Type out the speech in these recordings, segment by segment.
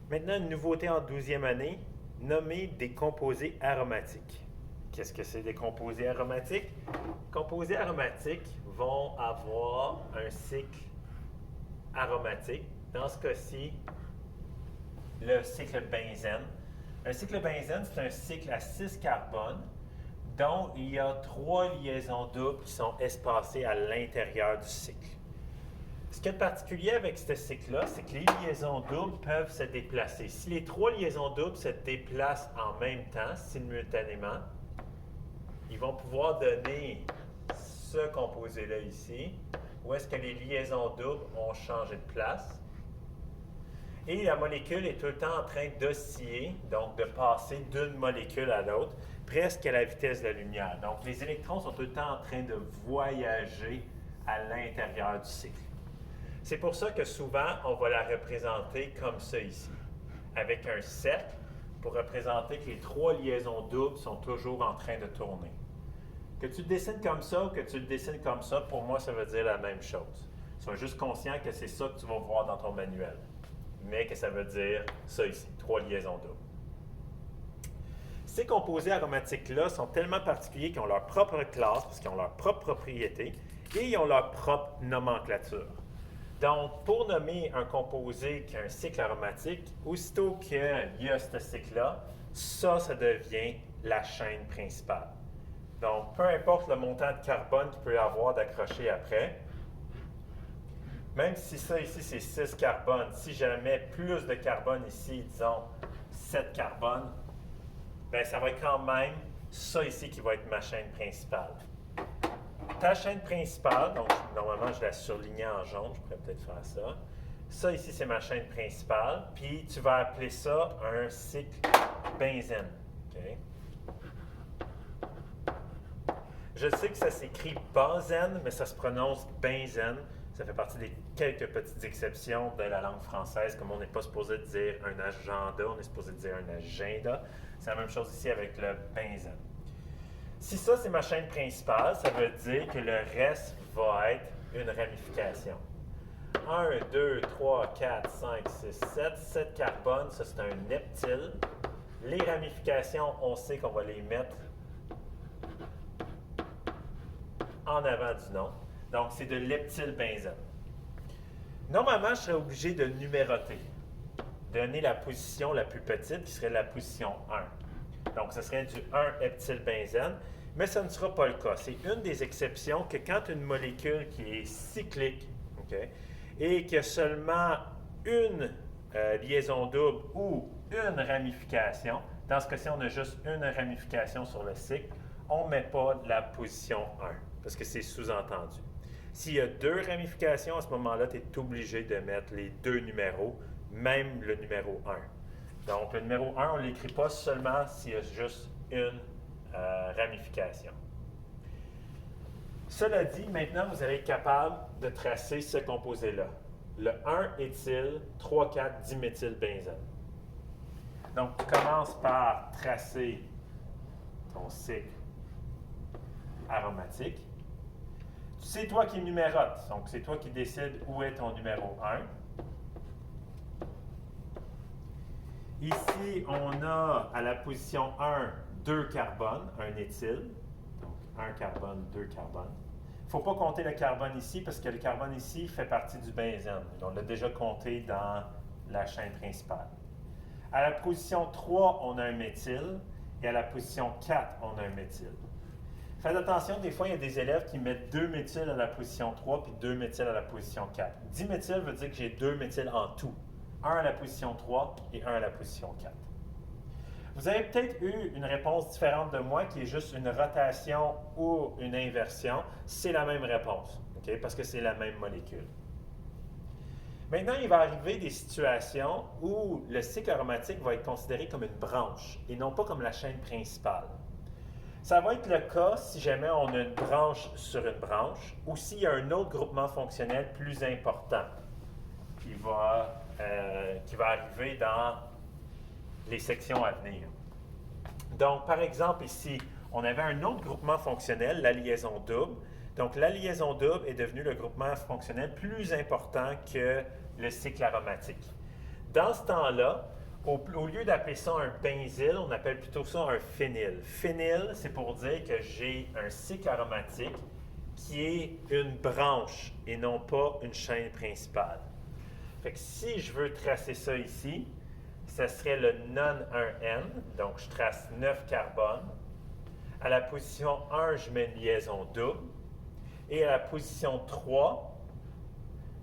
Maintenant, une nouveauté en 12e année, nommer des composés aromatiques. Qu'est-ce que c'est des composés aromatiques? Les composés aromatiques vont avoir un cycle aromatique. Dans ce cas-ci, le cycle benzène. Un cycle benzène, c'est un cycle à 6 carbones dont il y a 3 liaisons doubles qui sont espacées à l'intérieur du cycle. Ce qui est particulier avec ce cycle-là, c'est que les liaisons doubles peuvent se déplacer. Si les 3 liaisons doubles se déplacent en même temps, simultanément, ils vont pouvoir donner ce composé-là ici, où est-ce que les liaisons doubles ont changé de place. Et la molécule est tout le temps en train d'osciller, donc de passer d'une molécule à l'autre, presque à la vitesse de la lumière. Donc, les électrons sont tout le temps en train de voyager à l'intérieur du cycle. C'est pour ça que souvent, on va la représenter comme ça ici, avec un cercle pour représenter que les 3 liaisons doubles sont toujours en train de tourner. Que tu le dessines comme ça ou que tu le dessines comme ça, pour moi, ça veut dire la même chose. Sois juste conscient que c'est ça que tu vas voir dans ton manuel, mais que ça veut dire ça ici, 3 liaisons doubles. Ces composés aromatiques-là sont tellement particuliers qu'ils ont leur propre classe, parce qu'ils ont leur propre propriété, et ils ont leur propre nomenclature. Donc, pour nommer un composé qui a un cycle aromatique, aussitôt qu'il y a ce cycle-là, ça devient la chaîne principale. Donc, peu importe le montant de carbone qu'il peut y avoir d'accroché après, même si ça ici c'est 6 carbones, si je mets plus de carbone ici, disons 7 carbones, bien ça va être quand même ça ici qui va être ma chaîne principale. Ta chaîne principale, donc normalement je la surlignais en jaune, je pourrais peut-être faire ça. Ça ici c'est ma chaîne principale, puis tu vas appeler ça un cycle benzène. Okay? Je sais que ça s'écrit benzène, mais ça se prononce benzène. Ça fait partie des quelques petites exceptions de la langue française, comme on n'est pas supposé dire un agenda, on est supposé dire un agenda. C'est la même chose ici avec le benzène. Si ça, c'est ma chaîne principale, ça veut dire que le reste va être une ramification. 1, 2, 3, 4, 5, 6, 7. 7 carbones, ça c'est un neptyle. Les ramifications, on sait qu'on va les mettre en avant du nom. Donc, c'est de l'eptylbenzène. Normalement, je serais obligé de numéroter, donner la position la plus petite, qui serait la position 1. Donc, ce serait du 1-eptylbenzène, mais ça ne sera pas le cas. C'est une des exceptions que quand une molécule qui est cyclique, okay, et qui a seulement une liaison double ou une ramification, dans ce cas-ci, on a juste une ramification sur le cycle, on ne met pas la position 1, parce que c'est sous-entendu. S'il y a 2 ramifications, à ce moment-là, tu es obligé de mettre les 2 numéros, même le numéro 1. Donc, le numéro 1, on ne l'écrit pas seulement s'il y a juste une ramification. Cela dit, maintenant, vous allez être capable de tracer ce composé-là. Le 1-éthyl 3,4-diméthylbenzène. Donc, tu commences par tracer ton cycle aromatique. C'est toi qui numérotes, donc c'est toi qui décides où est ton numéro 1. Ici, on a à la position 1, 2 carbones, un éthyle. Donc, 1 carbone, 2 carbones. Il ne faut pas compter le carbone ici parce que le carbone ici fait partie du benzène. On l'a déjà compté dans la chaîne principale. À la position 3, on a un méthyle. Et à la position 4, on a un méthyle. Faites attention, des fois, il y a des élèves qui mettent 2 méthyles à la position 3 puis 2 méthyles à la position 4. Diméthyle veut dire que j'ai 2 méthyles en tout. 1 à la position 3 et 1 à la position 4. Vous avez peut-être eu une réponse différente de moi qui est juste une rotation ou une inversion. C'est la même réponse, okay? Parce que c'est la même molécule. Maintenant, il va arriver des situations où le cycle aromatique va être considéré comme une branche et non pas comme la chaîne principale. Ça va être le cas si jamais on a une branche sur une branche ou s'il y a un autre groupement fonctionnel plus important qui va arriver dans les sections à venir. Donc, par exemple, ici, on avait un autre groupement fonctionnel, la liaison double. Donc, la liaison double est devenue le groupement fonctionnel plus important que le cycle aromatique. Dans ce temps-là, Au lieu d'appeler ça un benzyle, on appelle plutôt ça un phényl. Phényl, c'est pour dire que j'ai un cycle aromatique qui est une branche et non pas une chaîne principale. Fait que si je veux tracer ça ici, ça serait le non-1N, donc je trace 9 carbones. À la position 1, je mets une liaison double. Et à la position 3,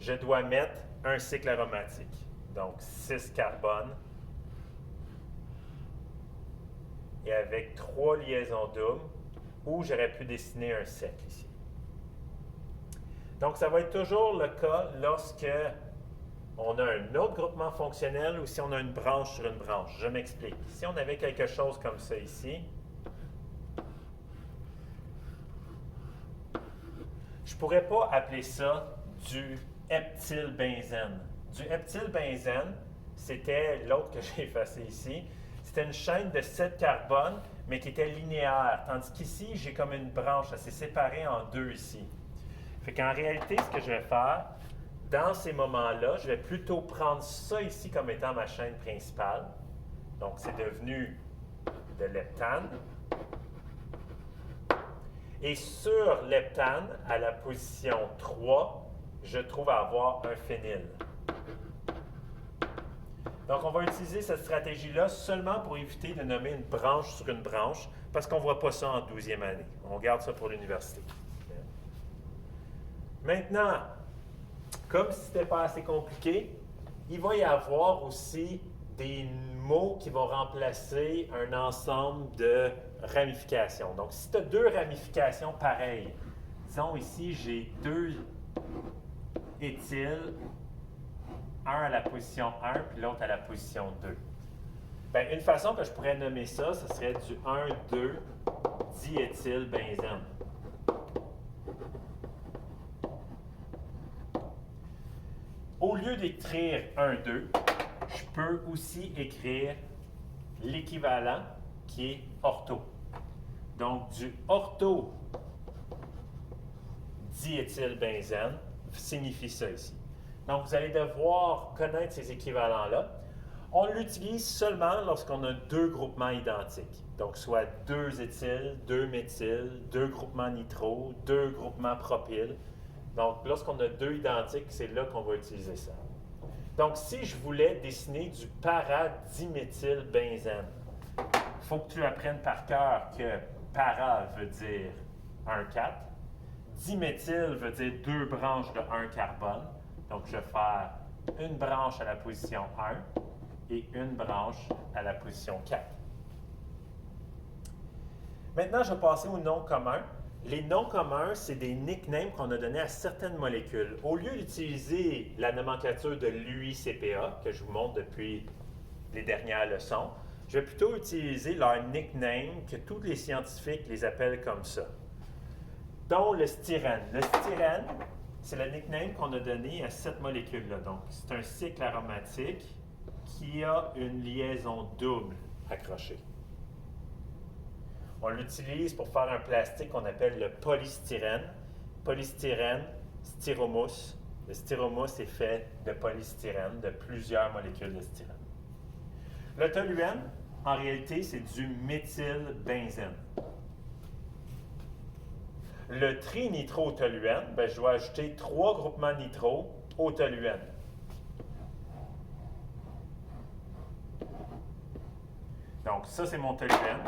je dois mettre un cycle aromatique. Donc 6 carbones. Et avec 3 liaisons doubles, ou j'aurais pu dessiner un cercle ici. Donc ça va être toujours le cas lorsque on a un autre groupement fonctionnel ou si on a une branche sur une branche. Je m'explique. Si on avait quelque chose comme ça ici, je ne pourrais pas appeler ça du heptylbenzène. Du heptylbenzène, c'était l'autre que j'ai effacé ici. C'était une chaîne de 7 carbones, mais qui était linéaire. Tandis qu'ici, j'ai comme une branche. Ça s'est séparé en deux ici. Fait qu'en réalité, ce que je vais faire, dans ces moments-là, je vais plutôt prendre ça ici comme étant ma chaîne principale. Donc, c'est devenu de l'heptane. Et sur l'heptane, à la position 3, je trouve à avoir un phényl. Donc, on va utiliser cette stratégie-là seulement pour éviter de nommer une branche sur une branche, parce qu'on ne voit pas ça en 12e année. On garde ça pour l'université. Maintenant, comme si ce n'était pas assez compliqué, il va y avoir aussi des mots qui vont remplacer un ensemble de ramifications. Donc, si tu as deux ramifications pareilles, disons ici, j'ai 2 éthyles, un à la position 1 puis l'autre à la position 2. Bien, une façon que je pourrais nommer ça, ce serait du 1,2 diéthylbenzène. Au lieu d'écrire 1,2, je peux aussi écrire l'équivalent qui est ortho. Donc, du ortho-diéthylbenzène signifie ça ici. Donc, vous allez devoir connaître ces équivalents-là. On l'utilise seulement lorsqu'on a deux groupements identiques. Donc, soit 2 éthyles, 2 méthyles, 2 groupements nitro, 2 groupements propyl. Donc, lorsqu'on a deux identiques, c'est là qu'on va utiliser ça. Donc, si je voulais dessiner du paradiméthylbenzène, il faut que tu apprennes par cœur que para veut dire 1,4. Diméthyl veut dire 2 branches de 1 carbone. Donc, je vais faire une branche à la position 1 et une branche à la position 4. Maintenant, je vais passer aux noms communs. Les noms communs, c'est des nicknames qu'on a donnés à certaines molécules. Au lieu d'utiliser la nomenclature de l'UICPA, que je vous montre depuis les dernières leçons, je vais plutôt utiliser leur nickname, que tous les scientifiques les appellent comme ça, dont le styrène. Le styrène, c'est le nickname qu'on a donné à cette molécule-là. Donc, c'est un cycle aromatique qui a une liaison double accrochée. On l'utilise pour faire un plastique qu'on appelle le polystyrène. Polystyrène, styromousse. Le styromousse est fait de polystyrène, de plusieurs molécules de styrène. Le toluène, en réalité, c'est du méthylbenzène. Le trinitrotoluène, je dois ajouter 3 groupements nitro au toluène. Donc, ça, c'est mon toluène.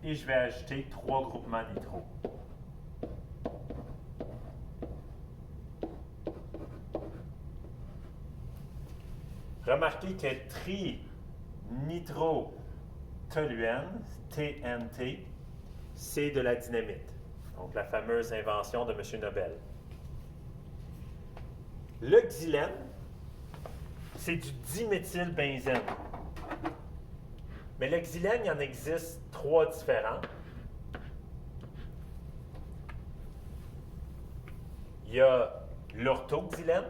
Et je vais ajouter 3 groupements nitro. Remarquez que trinitrotoluène, TNT, c'est de la dynamite. Donc, la fameuse invention de M. Nobel. Le xylène, c'est du diméthylbenzène. Mais le xylène, il en existe 3 différents. Il y a l'orthoxylène,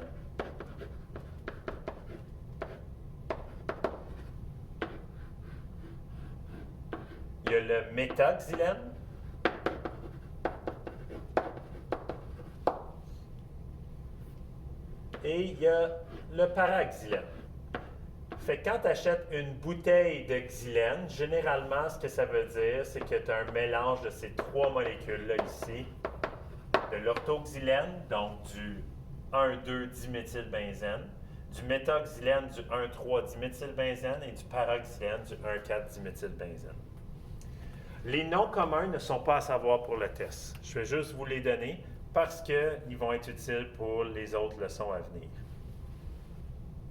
il y a le métaxylène, et il y a le paraxylène. Fait que quand tu achètes une bouteille de xylène, généralement, ce que ça veut dire, c'est que tu as un mélange de ces trois molécules-là ici, de l'orthoxylène, donc du 1,2-diméthylbenzène, du méthoxylène, du 1,3-diméthylbenzène et du paraxylène, du 1,4-diméthylbenzène. Les noms communs ne sont pas à savoir pour le test. Je vais juste vous les donner parce qu'ils vont être utiles pour les autres leçons à venir.